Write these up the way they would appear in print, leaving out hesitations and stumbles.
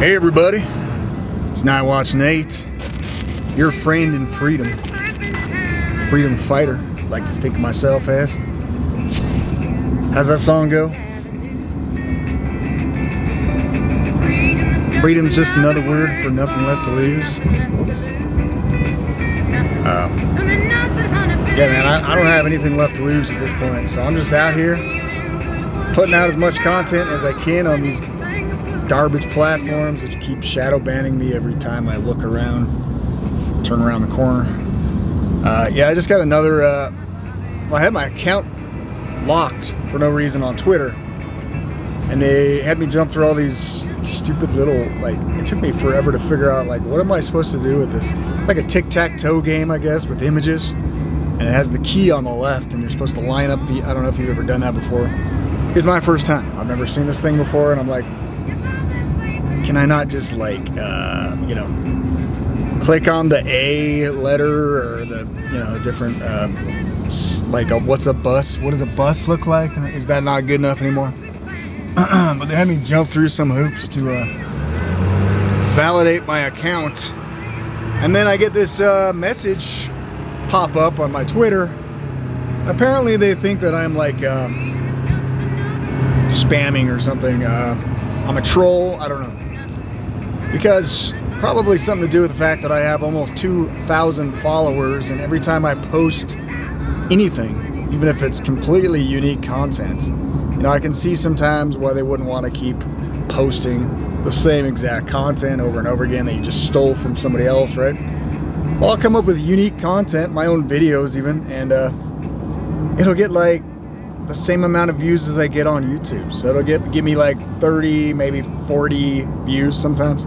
Hey everybody, it's Nightwatch N8, your friend in freedom. Freedom fighter, I like to think of myself as. How's that song go? Freedom's just another word for nothing left to lose. Yeah man, I don't have anything left to lose at this point, so I'm just out here putting out as much content as I can on these garbage platforms that keep shadow banning me every time I look around, turn around the corner. Yeah, I just got another, well, I had my account locked for no reason on Twitter, and they had me jump through all these stupid little, like, it took me forever to figure out, like, what am I supposed to do with this? Like a tic-tac-toe game, I guess, with images, and it has the key on the left, and you're supposed to line up the, I don't know if you've ever done that before. It's my first time. I've never seen this thing before, and I'm like, can I not just, like, you know, click on the A letter or the, you know, different, like, what's a bus? What does a bus look like? Is that not good enough anymore? But they had me jump through some hoops to validate my account. And then I get this message pop up on my Twitter. Apparently they think that I'm, like, spamming or something. I'm a troll. I don't know. Because probably something to do with the fact that I have almost 2,000 followers, and every time I post anything, even if it's completely unique content, you know, I can see sometimes why they wouldn't want to keep posting the same exact content over and over again that you just stole from somebody else, right? Well, I'll come up with unique content, my own videos even, and it'll get like the same amount of views as I get on YouTube. So it'll give me like 30, maybe 40 views sometimes.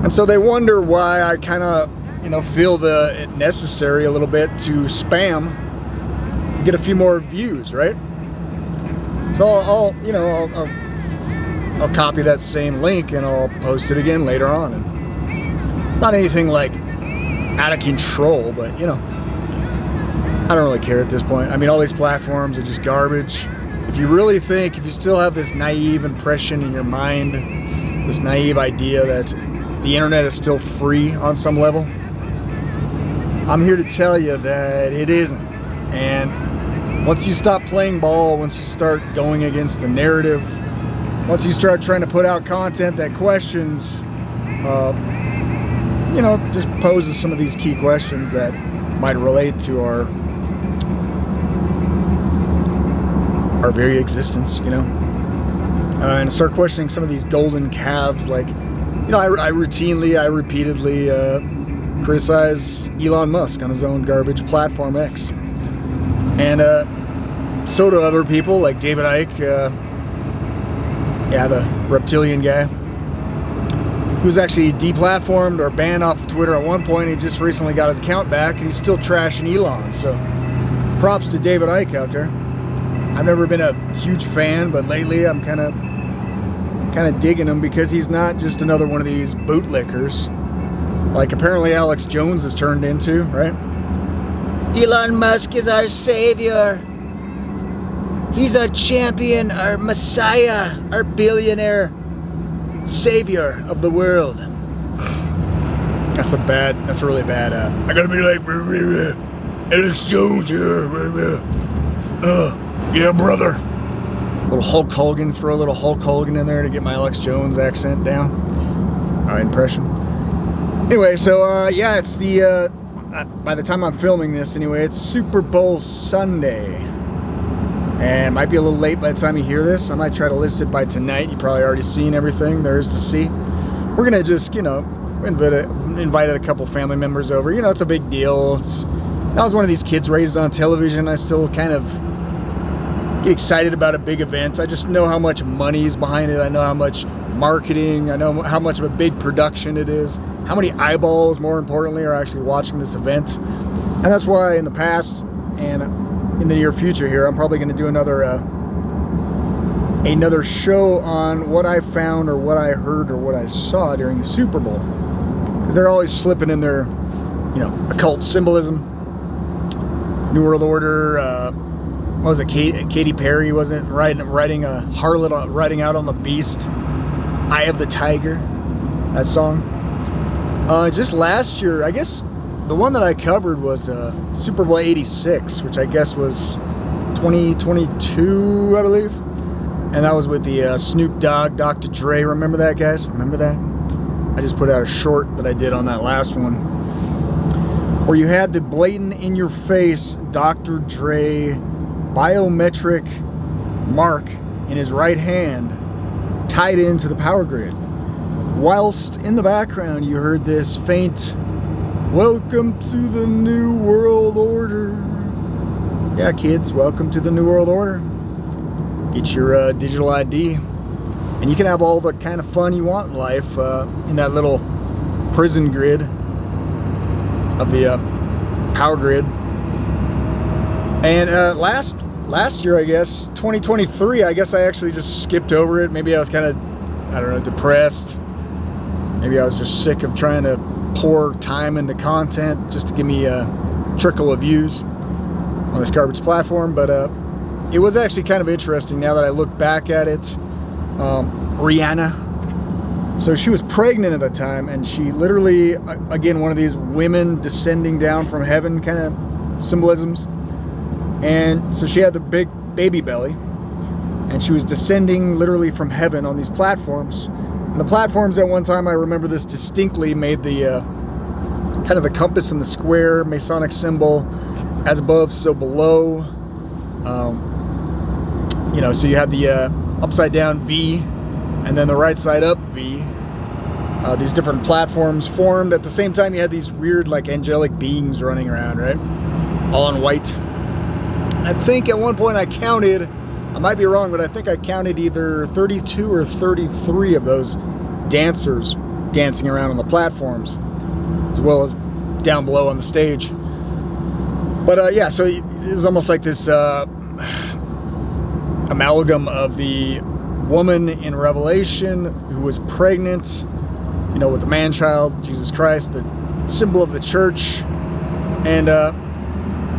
And so they wonder why I kind of, you know, feel it necessary a little bit to spam to get a few more views, right? So I'll copy that same link and I'll post it again later on. And it's not anything like out of control, but you know, I don't really care at this point. I mean, all these platforms are just garbage. If you really think, if you still have this naive impression in your mind, this naive idea that the internet is still free on some level, I'm here to tell you that it isn't. And once you stop playing ball, once you start going against the narrative, once you start trying to put out content that questions, you know, just poses some of these key questions that might relate to our very existence, you know, and start questioning some of these golden calves. Like, you know, I repeatedly criticize Elon Musk on his own garbage platform X, and so do other people like David Icke, yeah, the reptilian guy, who was actually deplatformed or banned off of Twitter at one point. He just recently got his account back, and he's still trashing Elon. So props to David Icke out there. I've never been a huge fan, but lately I'm kind of digging him because he's not just another one of these bootlickers like apparently Alex Jones has turned into, right? Elon Musk is our savior. He's our champion, our messiah, our billionaire savior of the world. That's a really bad, I gotta be like, Alex Jones here, yeah, brother. Little Hulk Hogan, throw a little Hulk Hogan in there to get my Alex Jones accent down. Impression. Anyway, so yeah, it's the by the time I'm filming this, anyway, it's Superbowl Sunday, and it might be a little late by the time you hear this. I might try to list it by tonight. You've probably already seen everything there is to see. We're gonna just, you know, invited a couple family members over. You know, it's a big deal. I was one of these kids raised on television. I still kind of get excited about a big event. I just know how much money is behind it. I know how much marketing. I know how much of a big production it is. How many eyeballs, more importantly, are actually watching this event. And that's why in the past and in the near future here, I'm probably going to do another show on what I found or what I heard or what I saw during the Super Bowl. Because they're always slipping in their, you know, occult symbolism, New World Order, what was it, Katy Perry, wasn't it, riding a harlot, riding out on the beast, Eye of the Tiger, that song. Just last year, I guess the one that I covered was Superbowl 86, which I guess was 2022, I believe. And that was with the Snoop Dogg, Dr. Dre. Remember that, guys? Remember that? I just put out a short that I did on that last one, where you had the blatant in-your-face Dr. Dre biometric mark in his right hand tied into the power grid. Whilst in the background you heard this faint, "Welcome to the New World Order." Yeah, kids, welcome to the New World Order. Get your digital ID. And you can have all the kind of fun you want in life in that little prison grid of the power grid. And last year, I guess, 2023, I guess I actually just skipped over it. Maybe I was kind of, I don't know, depressed. Maybe I was just sick of trying to pour time into content just to give me a trickle of views on this garbage platform. But it was actually kind of interesting now that I look back at it. Rihanna. So she was pregnant at the time, and she literally, again, one of these women descending down from heaven kind of symbolisms. And so she had the big baby belly, and she was descending literally from heaven on these platforms. And the platforms at one time, I remember this distinctly, made the kind of the compass and the square Masonic symbol, as above, so below. You know, so you had the upside down V, and then the right side up V. These different platforms formed. At the same time, you had these weird, like, angelic beings running around, right? All in white. And I think at one point I counted, I might be wrong, but I think I counted either 32 or 33 of those dancers dancing around on the platforms, as well as down below on the stage. But yeah, so it was almost like this amalgam of the woman in Revelation who was pregnant, you know, with the man-child, Jesus Christ, the symbol of the church, and the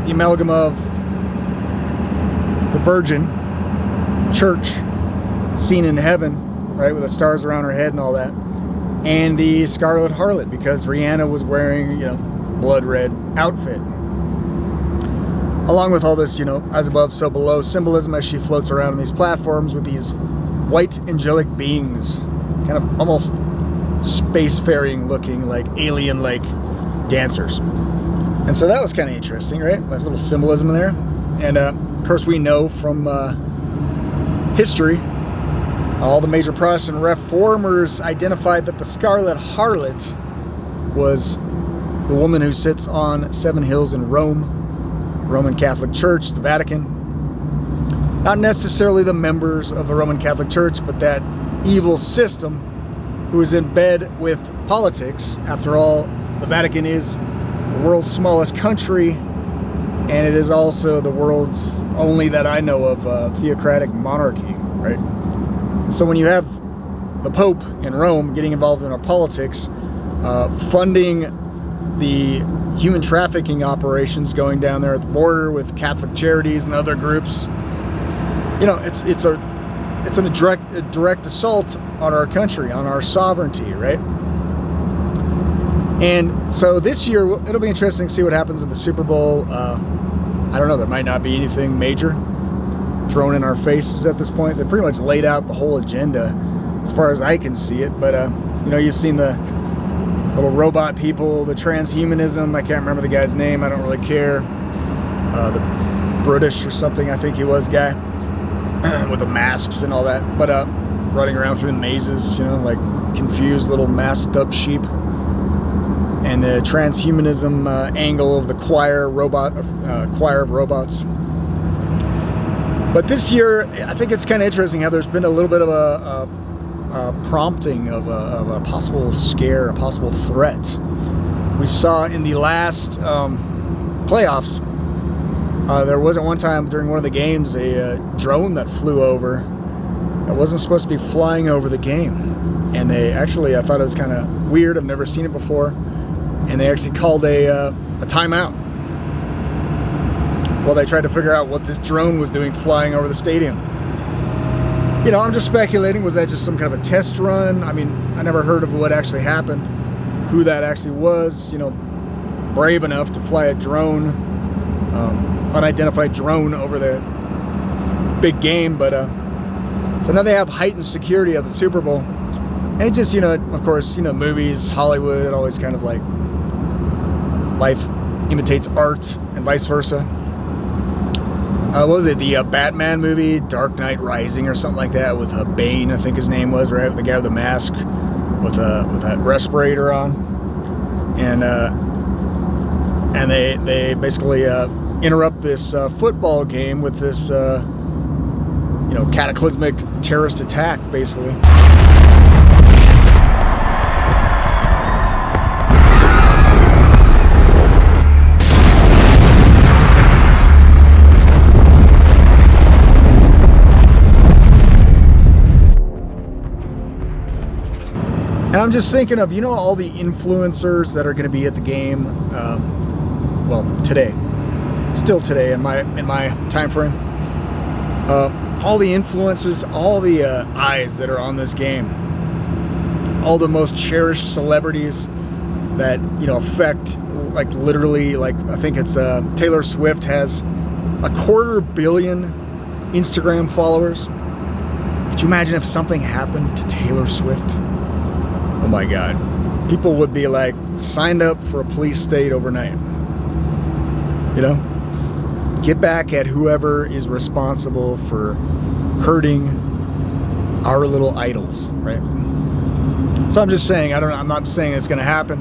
amalgam of the virgin church seen in heaven, right, with the stars around her head and all that, and the Scarlet Harlot, because Rihanna was wearing, you know, blood red outfit. Along with all this, you know, as above, so below symbolism as she floats around on these platforms with these white angelic beings, kind of almost spacefaring looking, like alien-like dancers. And so that was kind of interesting, right? That little symbolism in there. And of course, we know from history, all the major Protestant reformers identified that the Scarlet Harlot was the woman who sits on 7 hills in Rome, Roman Catholic Church, the Vatican. Not necessarily the members of the Roman Catholic Church, but that evil system who is in bed with politics. After all, the Vatican is the world's smallest country, and it is also the world's only, that I know of, theocratic monarchy, right? So when you have the Pope in Rome getting involved in our politics, funding the human trafficking operations going down there at the border with Catholic Charities and other groups, you know, it's a direct assault on our country, on our sovereignty, right? And so this year, it'll be interesting to see what happens in the Super Bowl. I don't know, there might not be anything major thrown in our faces at this point. They pretty much laid out the whole agenda as far as I can see it. But, you know, you've seen the little robot people, the transhumanism. I can't remember the guy's name. I don't really care. The British or something, I think he was, guy. With the masks and all that. But running around through the mazes, you know, like confused little masked up sheep. And the transhumanism angle of the choir of robots. But this year, I think it's kind of interesting how there's been a little bit of a prompting of a possible scare, a possible threat. We saw in the last playoffs, there wasn't one time during one of the games a drone that flew over that wasn't supposed to be flying over the game. And they actually, I thought it was kind of weird. I've never seen it before. And they actually called a timeout while they tried to figure out what this drone was doing flying over the stadium. I'm just speculating. Was that just some kind of a test run? I mean, I never heard of what actually happened, who that actually was, brave enough to fly a drone, unidentified drone over the big game. But so now they have heightened security at the Super Bowl. And it just, of course, movies, Hollywood, it always kind of like life imitates art and vice versa. What was it? The Batman movie, Dark Knight Rising or something like that, with Bane, I think his name was, right? The guy with the mask with that respirator on. And they basically interrupt this football game with this cataclysmic terrorist attack, basically. And I'm just thinking of, all the influencers that are going to be at the game, today, still today in my time frame. All the influences, all the eyes that are on this game, all the most cherished celebrities that affect, like, literally, like, I think it's Taylor Swift has 250 million Instagram followers. Could you imagine if something happened to Taylor Swift? Oh my God. People would be like signed up for a police state overnight. Get back at whoever is responsible for hurting our little idols, right? So I'm just saying, I'm not saying it's going to happen.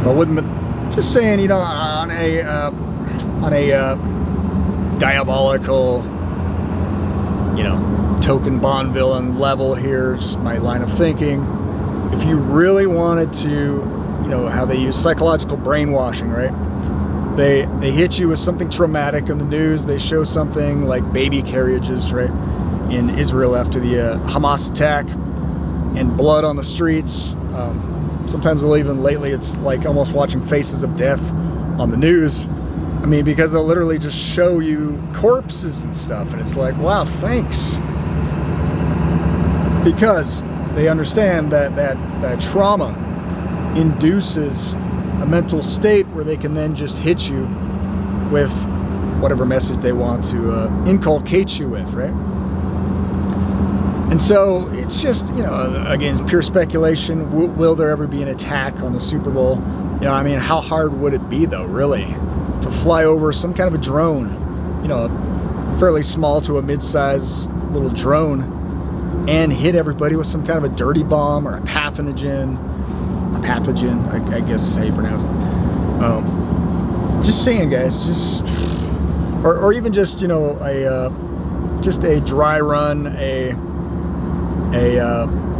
But just saying, on a diabolical, token Bond villain level here, just my line of thinking. If you really wanted to, how they use psychological brainwashing, right? They hit you with something traumatic in the news. They show something like baby carriages, right, in Israel after the Hamas attack, and blood on the streets. Sometimes lately it's like almost watching Faces of Death on the news. I mean, because they'll literally just show you corpses and stuff, and it's like, wow, thanks. Because they understand that trauma induces a mental state where they can then just hit you with whatever message they want to inculcate you with, right? And so it's just, again, it's pure speculation. Will there ever be an attack on the Super Bowl? How hard would it be, though, really, to fly over some kind of a drone, fairly small to a mid-size little drone, and hit everybody with some kind of a dirty bomb or a pathogen, I guess is how you pronounce it. Just saying, guys, or even just, just a dry run, a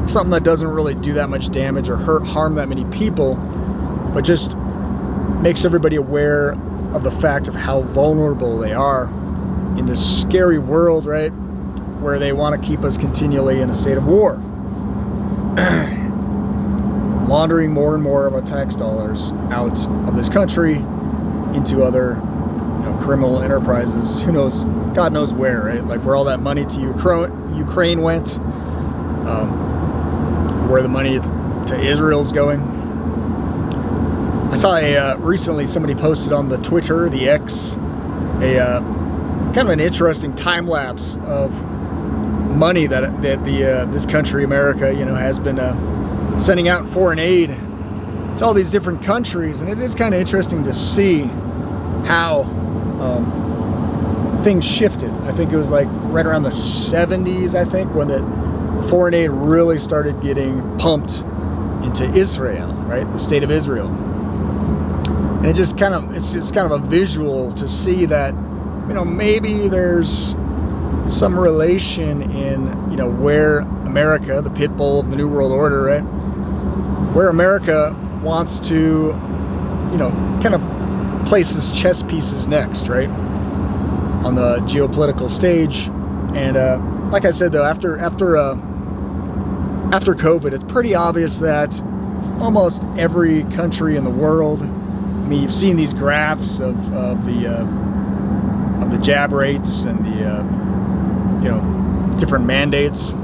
something that doesn't really do that much damage or harm that many people, but just makes everybody aware of the fact of how vulnerable they are in this scary world, right? Where they want to keep us continually in a state of war. Laundering more and more of our tax dollars out of this country into other criminal enterprises. Who knows? God knows where, right? Like where all that money to Ukraine went, where the money to Israel's going. I saw recently somebody posted on the Twitter, the X, a kind of an interesting time lapse of money that this country, America, has been sending out foreign aid to all these different countries, and it is kind of interesting to see how things shifted. I think it was like right around the 70s, I think, when the foreign aid really started getting pumped into Israel, right, the state of Israel. And it's just kind of a visual to see that, maybe there's some relation in, where America, the pit bull of the New World Order, right, where America wants to, kind of place its chess pieces next, right, on the geopolitical stage. And like I said, though, after COVID, it's pretty obvious that almost every country in the world, you've seen these graphs of the jab rates and the different mandates,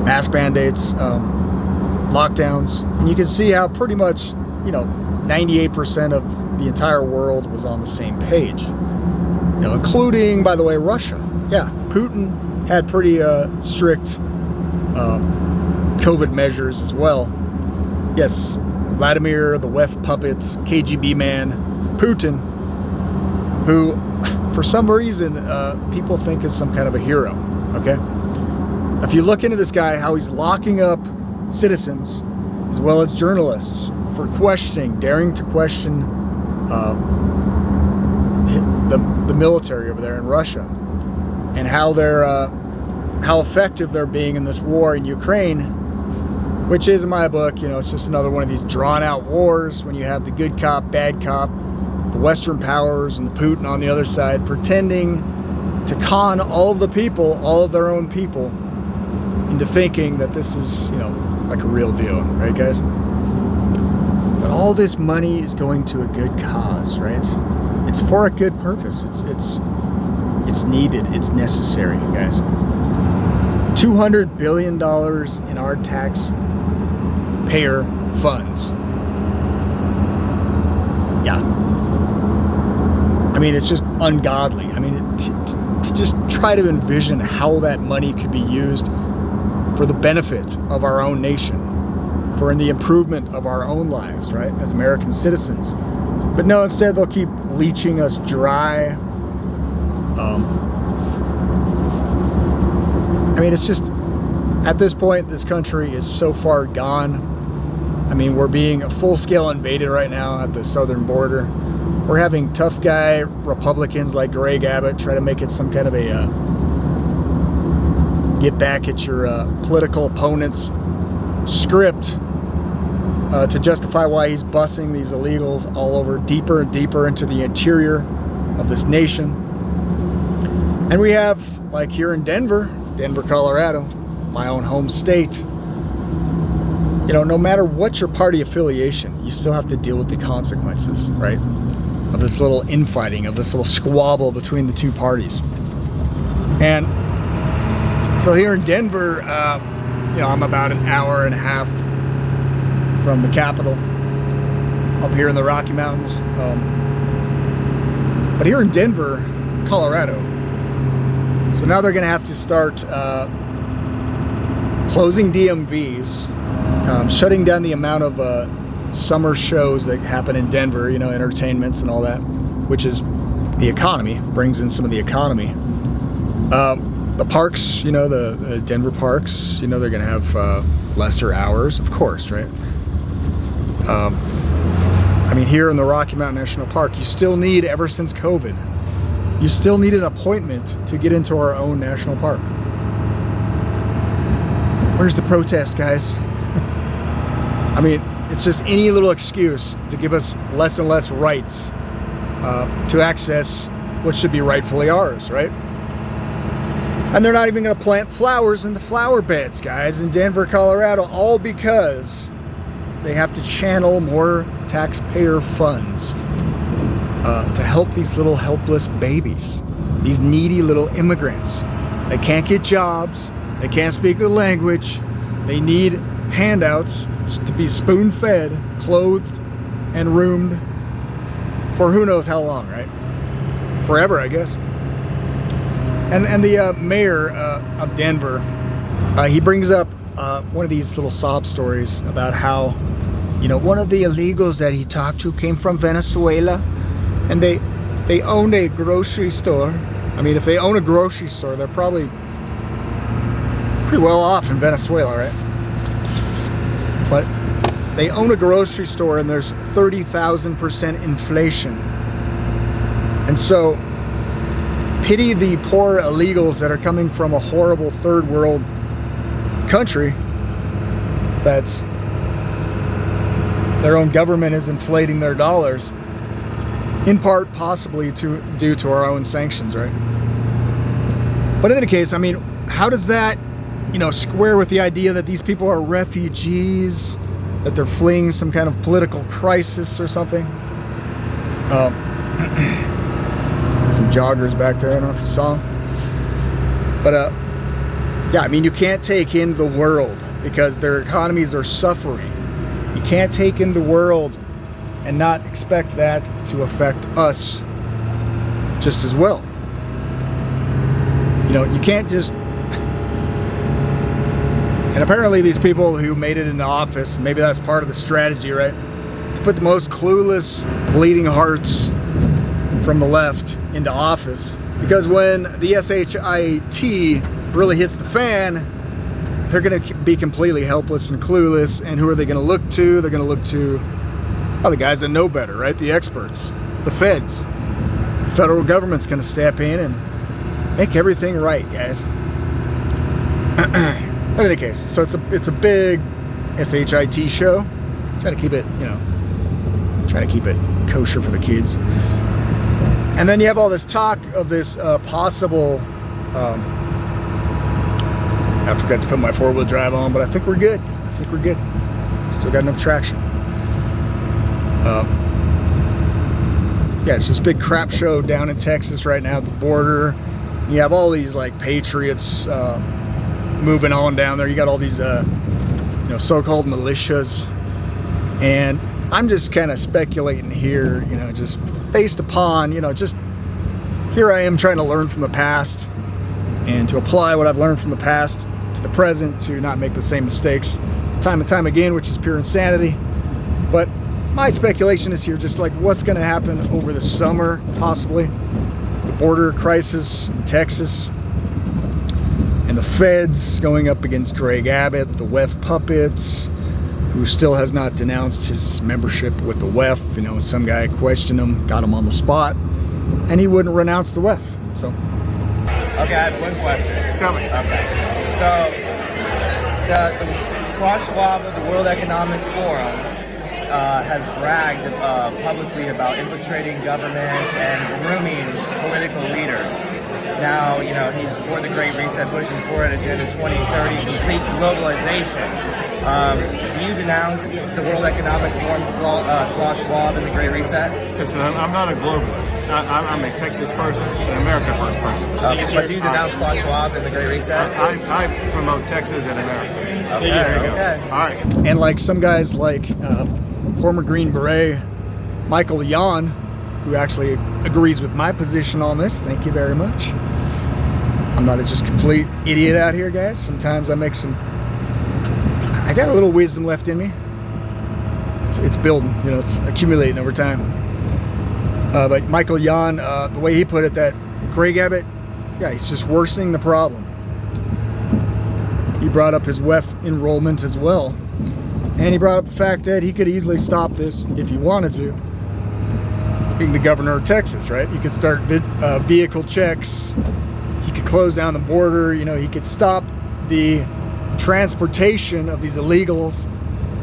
mask mandates, lockdowns. And you can see how pretty much, 98% of the entire world was on the same page. Including, by the way, Russia. Yeah, Putin had pretty strict COVID measures as well. Yes, Vladimir, the WEF puppet, KGB man, Putin, who, for some reason, people think is some kind of a hero, okay? If you look into this guy, how he's locking up citizens, as well as journalists, for questioning, daring to question the military over there in Russia, and how how effective they're being in this war in Ukraine, which is, in my book, it's just another one of these drawn-out wars when you have the good cop, bad cop, the Western powers and the Putin on the other side, pretending to con all of the people, all of their own people, into thinking that this is, like a real deal, right, guys? But all this money is going to a good cause, right? It's for a good purpose. It's needed. It's necessary, guys. $200 billion in our taxpayer funds. Yeah. I mean, it's just ungodly. I mean, to just try to envision how that money could be used for the benefit of our own nation, for the improvement of our own lives, right, as American citizens. But no, instead they'll keep leeching us dry. I mean, it's just, at this point, this country is so far gone. I mean, we're being full-scale invaded right now at the southern border. We're having tough guy Republicans like Greg Abbott try to make it some kind of a get back at your political opponents script to justify why he's busing these illegals all over deeper and deeper into the interior of this nation. And we have, like here in Denver, Colorado, my own home state, no matter what your party affiliation, you still have to deal with the consequences, right, of this little infighting, of this little squabble between the two parties. And so here in Denver, I'm about an hour and a half from the capital, up here in the Rocky Mountains. But here in Denver, Colorado, so now they're going to have to start closing DMVs, shutting down the amount of summer shows that happen in Denver, entertainments and all that, which is the economy, brings in some of the economy. The parks, the Denver parks, they're going to have lesser hours, of course, right? I mean, here in the Rocky Mountain National Park, you still need, ever since COVID, you still need an appointment to get into our own national park. Where's the protest, guys? I mean, it's just any little excuse to give us less and less rights to access what should be rightfully ours, right? And they're not even going to plant flowers in the flower beds, guys, in Denver, Colorado, all because they have to channel more taxpayer funds to help these little helpless babies, these needy little immigrants. They can't get jobs, they can't speak the language, they need handouts to be spoon-fed, clothed, and roomed for who knows how long, right? Forever, I guess. And the mayor of Denver, he brings up one of these little sob stories about how, one of the illegals that he talked to came from Venezuela, and they owned a grocery store. I mean, if they own a grocery store, they're probably pretty well off in Venezuela, right? But they own a grocery store and there's 30,000% inflation. And so, pity the poor illegals that are coming from a horrible third world country that's their own government is inflating their dollars, in part possibly due to our own sanctions, right? But in any case, I mean, how does that, square with the idea that these people are refugees, that they're fleeing some kind of political crisis or something? Some joggers back there, I don't know if you saw them. But yeah, I mean, you can't take in the world because their economies are suffering. You can't take in the world and not expect that to affect us just as well. You know, you can't just... And apparently these people who made it into office, maybe that's part of the strategy, right? To put the most clueless, bleeding hearts from the left into office. Because when the SHIT really hits the fan, they're going to be completely helpless and clueless. And who are they going to look to? They're going to look to, oh, the guys that know better, right? The experts, the feds. The federal government's going to step in and make everything right, guys. In any case, so it's a big SHIT show. Try to keep it, you know, try to keep it kosher for the kids. And then you have all this talk of this possible. I forgot to put my 4-wheel drive on, but I think we're good. I think we're good. Still got enough traction. Yeah, it's this big crap show down in Texas right now at the border. You have all these like patriots moving on down there. You got all these, you know, so-called militias, and I'm just kind of speculating here, you know, just based upon, you know, just here I am trying to learn from the past and to apply what I've learned from the past to the present to not make the same mistakes time and time again, which is pure insanity. But my speculation is here just like what's going to happen over the summer, possibly. The border crisis in Texas, and the feds going up against Greg Abbott, the WEF puppets, who still has not denounced his membership with the WEF. You know, some guy questioned him, got him on the spot, and he wouldn't renounce the WEF. So, okay, I have one question. Tell me. Okay, so the Klaus Schwab of the World Economic Forum has bragged publicly about infiltrating governments and grooming political leaders. Now, you know, he's for the Great Reset, pushing forward Agenda 2030, complete globalization. Do you denounce the World Economic Forum, Klaus Schwab, and the Great Reset? Listen, I'm not a globalist. I'm a Texas person, an America first person. But do you denounce Klaus Schwab and the Great Reset? I promote Texas and America. Okay, there you okay. go. All right. And like some guys like former Green Beret, Michael Yon, who actually agrees with my position on this. Thank you very much. I'm not a just complete idiot out here, guys. Sometimes I got a little wisdom left in me. It's building, you know, it's accumulating over time. But Michael Yon, the way he put it, that Greg Abbott, yeah, he's just worsening the problem. He brought up his WEF enrollment as well. And he brought up the fact that he could easily stop this if he wanted to. Being the governor of Texas, right? He could start vehicle checks. He could close down the border. You know, he could stop the transportation of these illegals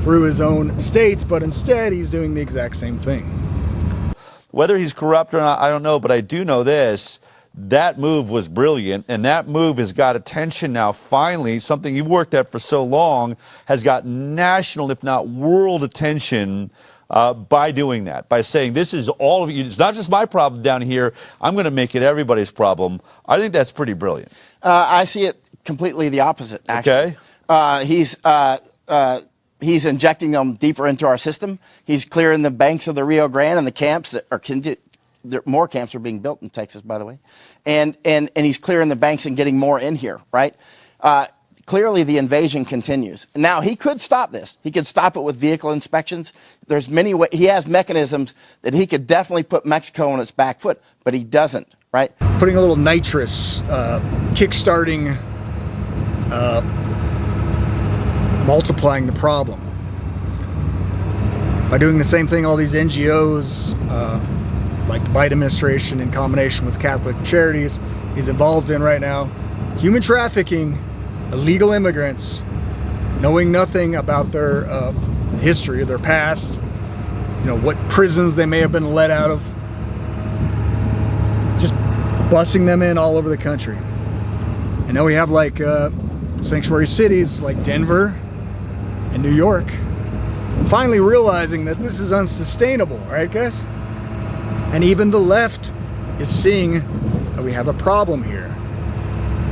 through his own states, but instead he's doing the exact same thing. Whether he's corrupt or not, I don't know, but I do know this. That move was brilliant, and that move has got attention now, finally. Something you've worked at for so long has got national, if not world attention by doing that, by saying this is all of you. It's not just my problem down here. I'm going to make it everybody's problem. I think that's pretty brilliant. I see it completely the opposite, actually. Okay. He's injecting them deeper into our system. He's clearing the banks of the Rio Grande and the camps that are more camps are being built in Texas, by the way, and he's clearing the banks and getting more in here, right? Clearly, the invasion continues. Now, he could stop this. He could stop it with vehicle inspections. There's many ways. He has mechanisms that he could definitely put Mexico on its back foot, but he doesn't, right? Putting a little nitrous, kickstarting, multiplying the problem. By doing the same thing all these NGOs, like the Biden administration in combination with Catholic Charities is involved in right now. Human trafficking, illegal immigrants, knowing nothing about their history, their past, you know, what prisons they may have been let out of. Just busing them in all over the country. And now we have like sanctuary cities like Denver and New York finally realizing that this is unsustainable, right, guys? And even the left is seeing that we have a problem here.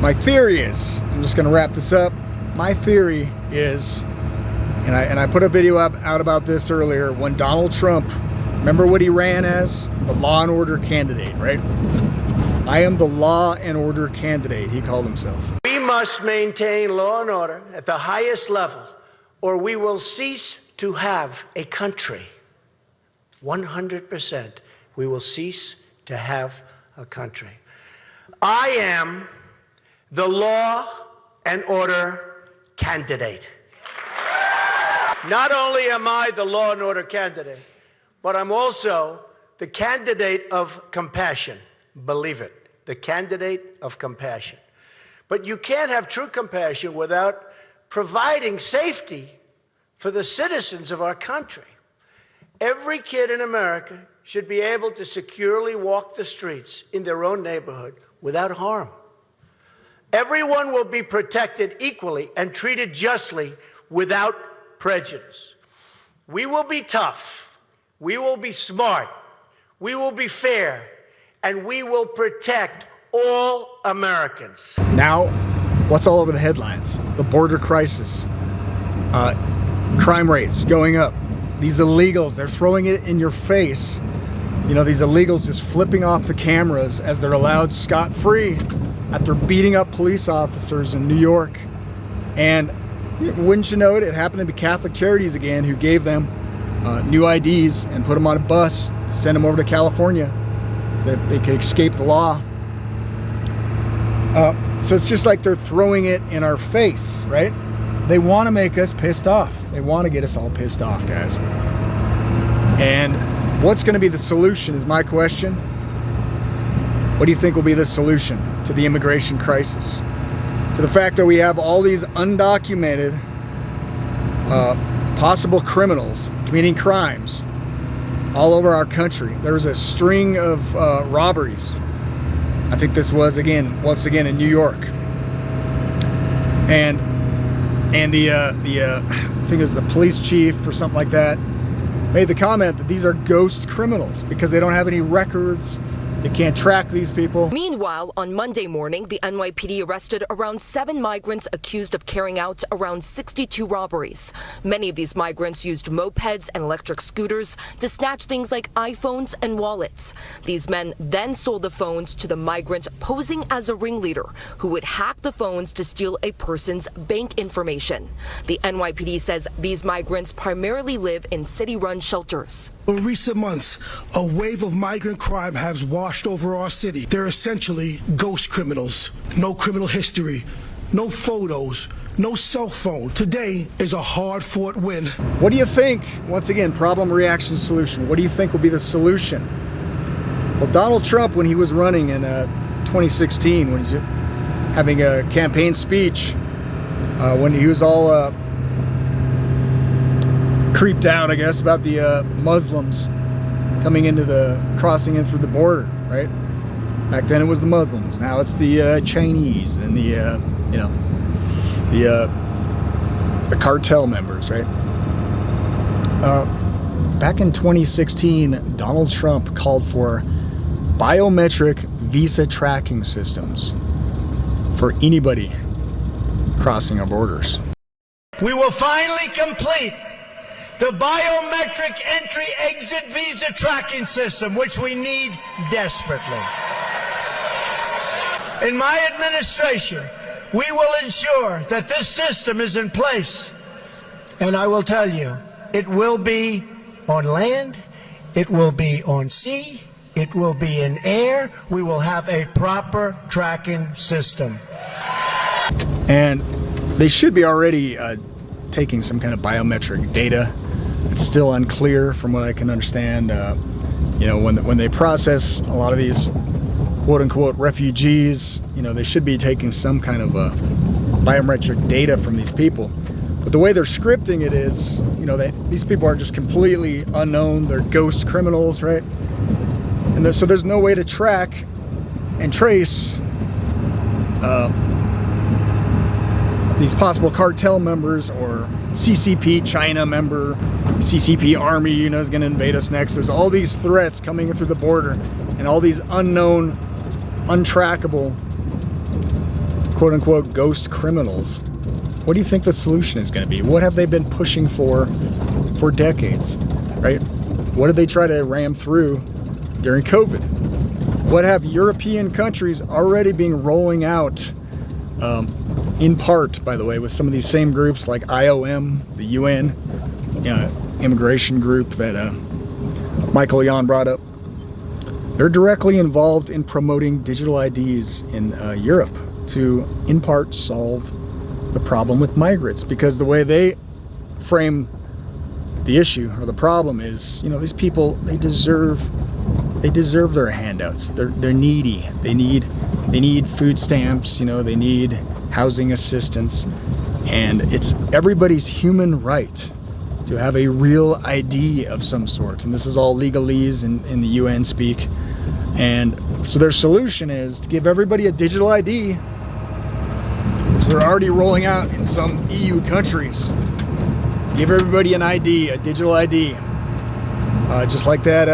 My theory is, I'm just going to wrap this up. My theory is, and I put a video out about this earlier, when Donald Trump, remember what he ran as? The law and order candidate, right? I am the law and order candidate, he called himself. We must maintain law and order at the highest level, or we will cease to have a country. 100%. We will cease to have a country. I am the law and order candidate. Not only am I the law and order candidate, but I'm also the candidate of compassion. Believe it, the candidate of compassion. But you can't have true compassion without providing safety for the citizens of our country. Every kid in America should be able to securely walk the streets in their own neighborhood without harm. Everyone will be protected equally and treated justly without prejudice. We will be tough, we will be smart, we will be fair, and we will protect all Americans. Now, what's all over the headlines? The border crisis, crime rates going up. These illegals, they're throwing it in your face. You know, these illegals just flipping off the cameras as they're allowed scot-free after beating up police officers in New York. And wouldn't you know it, it happened to be Catholic Charities again who gave them new IDs and put them on a bus to send them over to California so that they could escape the law. So it's just like they're throwing it in our face, right? They want to make us pissed off. They want to get us all pissed off, guys. And what's going to be the solution is my question. What do you think will be the solution to the immigration crisis? To the fact that we have all these undocumented possible criminals committing crimes all over our country. There was a string of robberies. I think this was once again in New York. And the I think it was the police chief or something like that made the comment that these are ghost criminals because they don't have any records. They can't track these people. Meanwhile, on Monday morning, the NYPD arrested around 7 migrants accused of carrying out around 62 robberies. Many of these migrants used mopeds and electric scooters to snatch things like iPhones and wallets. These men then sold the phones to the migrant posing as a ringleader who would hack the phones to steal a person's bank information. The NYPD says these migrants primarily live in city-run shelters. In recent months, a wave of migrant crime has washed over our city. They're essentially ghost criminals. No criminal history, no photos, no cell phone. Today is a hard-fought win. What do you think? Once again, problem, reaction, solution. What do you think will be the solution? Well, Donald Trump, when he was running in 2016, when he's having a campaign speech, when he was all creeped out, I guess, about the Muslims crossing in through the border, right? Back then it was the Muslims. Now it's the Chinese and the cartel members, right? Back in 2016, Donald Trump called for biometric visa tracking systems for anybody crossing our borders. We will finally complete the biometric entry-exit visa tracking system, which we need desperately. In my administration, we will ensure that this system is in place. And I will tell you, it will be on land, it will be on sea, it will be in air. We will have a proper tracking system. And they should be already taking some kind of biometric data. It's still unclear from what I can understand. When they process a lot of these quote-unquote refugees, they should be taking some kind of biometric data from these people. But the way they're scripting it is, that these people are just completely unknown. They're ghost criminals, right? And so there's no way to track and trace these possible cartel members or CCP China member, CCP army, is going to invade us next. There's all these threats coming in through the border and all these unknown, untrackable quote-unquote ghost criminals, what do you think the solution is going to be? What have they been pushing for decades, right? What did they try to ram through during COVID? What have European countries already been rolling out, in part, by the way, with some of these same groups like IOM, the UN immigration group that Michael Yon brought up? They're directly involved in promoting digital IDs in Europe to, in part, solve the problem with migrants, because the way they frame the issue or the problem is, these people, they deserve their handouts. They're needy. They need food stamps. They need housing assistance, and it's everybody's human right to have a real ID of some sort. And this is all legalese in the UN speak. And so their solution is to give everybody a digital ID, which they're already rolling out in some EU countries. Give everybody an ID, a digital ID. Just like that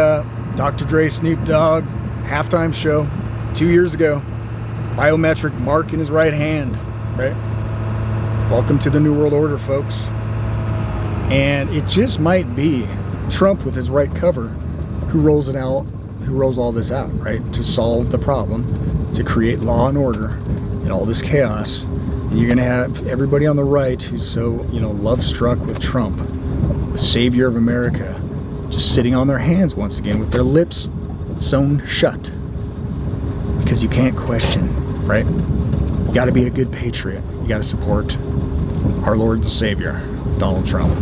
Dr. Dre Snoop Dogg halftime show 2 years ago. Biometric mark in his right hand, right? Welcome to the New World Order, folks. And it just might be Trump with his right cover who rolls all this out, right? To solve the problem, to create law and order in all this chaos. And you're gonna have everybody on the right who's so, love-struck with Trump, the savior of America, just sitting on their hands once again with their lips sewn shut. Because you can't question, right? You gotta be a good patriot. You gotta support our Lord and Savior, Donald Trump.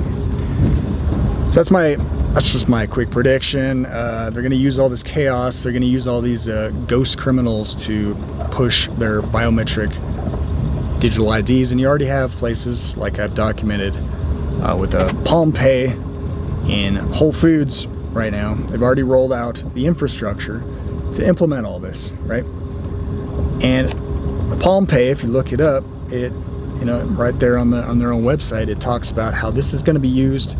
So that's just my quick prediction. They're going to use all this chaos. They're going to use all these ghost criminals to push their biometric digital IDs. And you already have places like I've documented with Palm Pay in Whole Foods right now. They've already rolled out the infrastructure to implement all this, right? And the Palm Pay, if you look it up, right there on their own website, it talks about how this is going to be used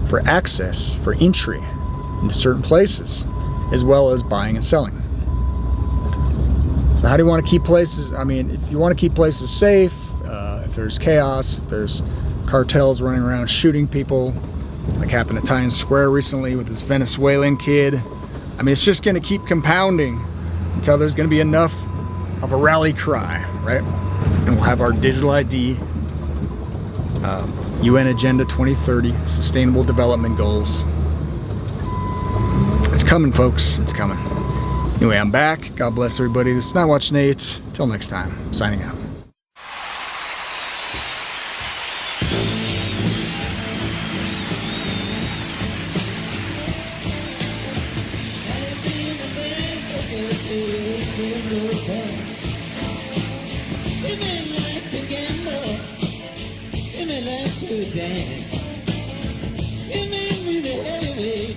for access, for entry into certain places, as well as buying and selling. So how do you want to keep places? If you want to keep places safe, if there's chaos, if there's cartels running around shooting people, like happened at Times Square recently with this Venezuelan kid, it's just going to keep compounding until there's going to be enough of a rally cry, right? And we'll have our digital ID, UN Agenda 2030, Sustainable Development Goals. It's coming, folks. It's coming. Anyway, I'm back. God bless everybody. This is Nightwatch N8. Till next time, signing out.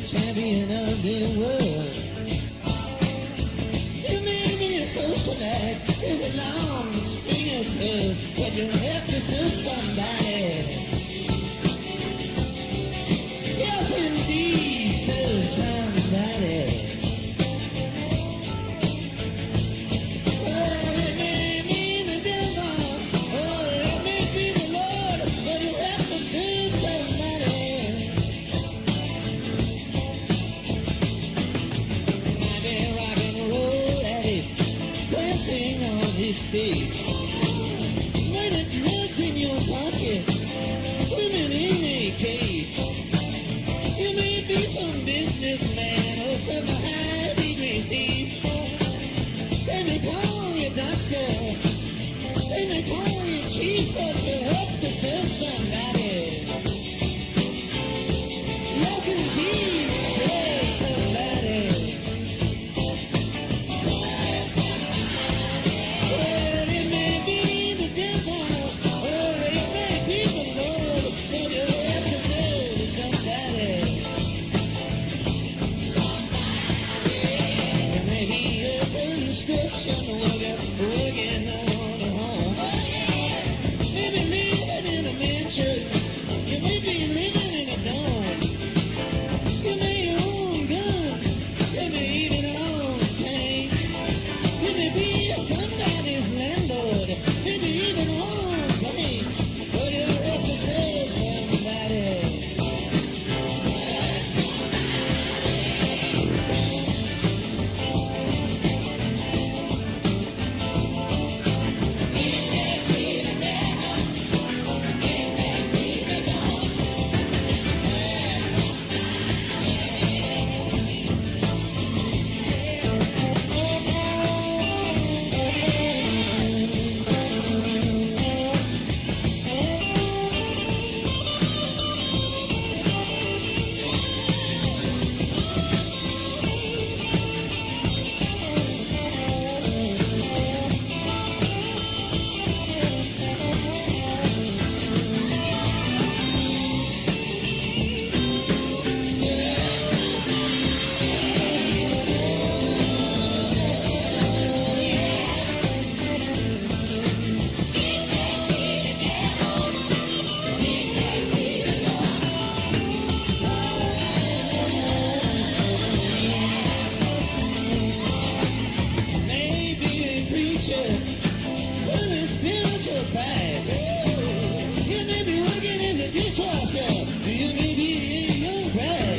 Champion of the world. You made me a socialite with a long string of pearls, but you'll have to serve somebody. Yes, indeed, serve somebody. Well, it may mean the devil, or it may be the Lord, but you'll have to serve somebody. On this stage, murder, drugs in your pocket, women in a cage. You may be some businessman or some high-degree thief. They may call you doctor, they may call you chief, but you'll have to serve somebody. Yes, indeed, serve somebody. Working on a home. Maybe living in a mansion. You may be living in a dome. You may own guns. You may even own tanks. You may be somebody's landlord. Maybe a dishwasher. You may be a young brat.